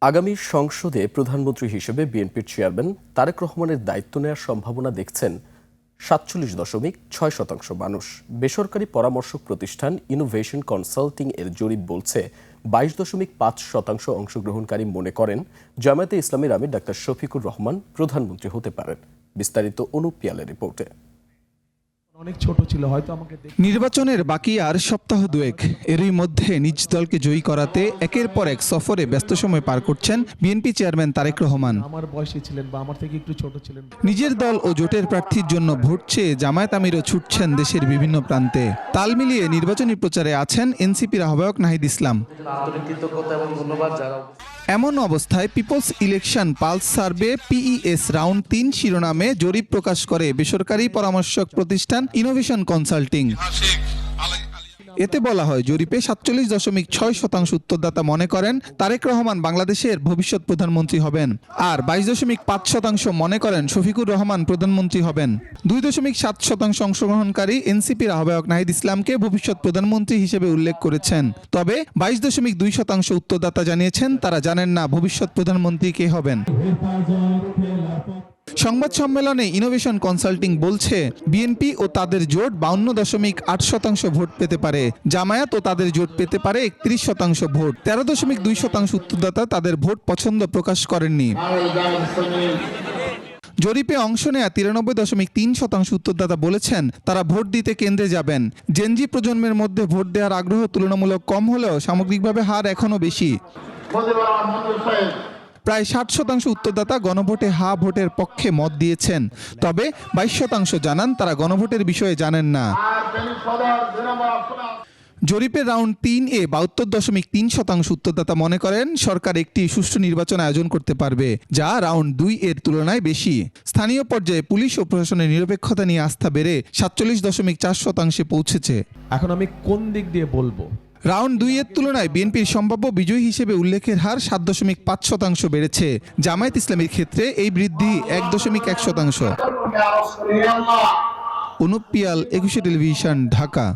আগামী সংসদে প্রধানমন্ত্রী হিসেবে বিএনপির চেয়ারম্যান তারেক রহমানের দায়িত্ব নেওয়ার সম্ভাবনা দেখছেন ৪৭.৬% মানুষ। বেসরকারি পরামর্শক প্রতিষ্ঠান ইনোভেশন কনসাল্টিং এর জরিপ বলছে ২২.৫% অংশগ্রহণকারী মনে করেন জামায়াতে ইসলামীর আমির ডাক্তার শফিকুর রহমান প্রধানমন্ত্রী হতে পারেন। বিস্তারিত অনুপ পিয়ালের রিপোর্টে। অনেক ছোট ছিল হয়তো আমাকে নির্বাচনের বাকি আর সপ্তাহ দুয়েক, এরই মধ্যে নিজ দলকে জয়ী করাতে একের পর এক সফরে ব্যস্ত সময় পার করছেন বিএনপি চেয়ারম্যান তারেক রহমান। আমার বয়সী ছিলেন বা আমার থেকে একটু ছোট ছিলেন। নিজের দল ও জোটের প্রার্থীর জন্য ভোট চেয়ে জামায়াত আমিরও ছুটছেন দেশের বিভিন্ন প্রান্তে। তাল মিলিয়ে নির্বাচনী প্রচারে আছেন এনসিপির আহ্বায়ক নাহিদ ইসলাম। এমন অবস্থায় people's election pulse survey PES round ৩ শিরোনামে জরিপ প্রকাশ করে বেসরকারি পরামর্শক প্রতিষ্ঠান ইনোভেশন কনসাল্টিং। এতে বলা হয়, জরিপে ৪৭.৬% উত্তরদাতা মনে করেন তারেক রহমান বাংলাদেশের ভবিষ্যৎ প্রধানমন্ত্রী হবেন, আর ২২.৫% মনে করেন শফিকুর রহমান প্রধানমন্ত্রী হবেন। ২.৭% অংশগ্রহণকারী এনসিপির আহ্বায়ক নাহিদ ইসলামকে ভবিষ্যৎ প্রধানমন্ত্রী হিসেবে উল্লেখ করেছেন। তবে ২২.২% উত্তরদাতা জানিয়েছেন তারা জানেন না ভবিষ্যৎ প্রধানমন্ত্রী কে হবেন। সংবাদ সম্মেলনে ইনোভেশন কনসাল্টিং বলছে, বিএনপি ও তাদের জোট ৫২.৮% ভোট পেতে পারে, জামায়াত ও তাদের জোট পেতে পারে ৩১% ভোট। ১৩.২% উত্তরদাতা তাদের ভোট পছন্দ প্রকাশ করেননি। জরিপে অংশ নেয়া ৯৩.৩% উত্তরদাতা বলেছেন তারা ভোট দিতে কেন্দ্রে যাবেন। জেনজি প্রজন্মের মধ্যে ভোট দেওয়ার আগ্রহ তুলনামূলক কম হলেও সামগ্রিকভাবে হার এখনও বেশি। প্রায় ৬০% উত্তরদাতা গণভোটে হা ভোটের পক্ষে মত দিয়েছেন, তবে ২২% জানান তারা গণভোটের বিষয়ে জানেন না। জরিপের রাউন্ড ৩-এ ৭২.৩% উত্তরদাতা মনে করেন সরকার একটি সুষ্ঠু নির্বাচন আয়োজন করতে পারবে, যা রাউন্ড ২-এর তুলনায় বেশি। স্থানীয় পর্যায়ে পুলিশ ও প্রশাসনের নিরপেক্ষতা নিয়ে আস্থা বেড়ে ৪৭.৪% পৌঁছেছে। এখন আমি কোন দিক দিয়ে বলবো? রাউন্ড ২-এর তুলনায় বিএনপির সম্ভাব্য বিজয়ী হিসেবে উল্লেখের হার ৭.৫% বেড়েছে। জামায়াত ইসলামীর ক্ষেত্রে এই বৃদ্ধি ১.১%। অনুপ পিয়াল, ২১ টেলিভিশন, ঢাকা।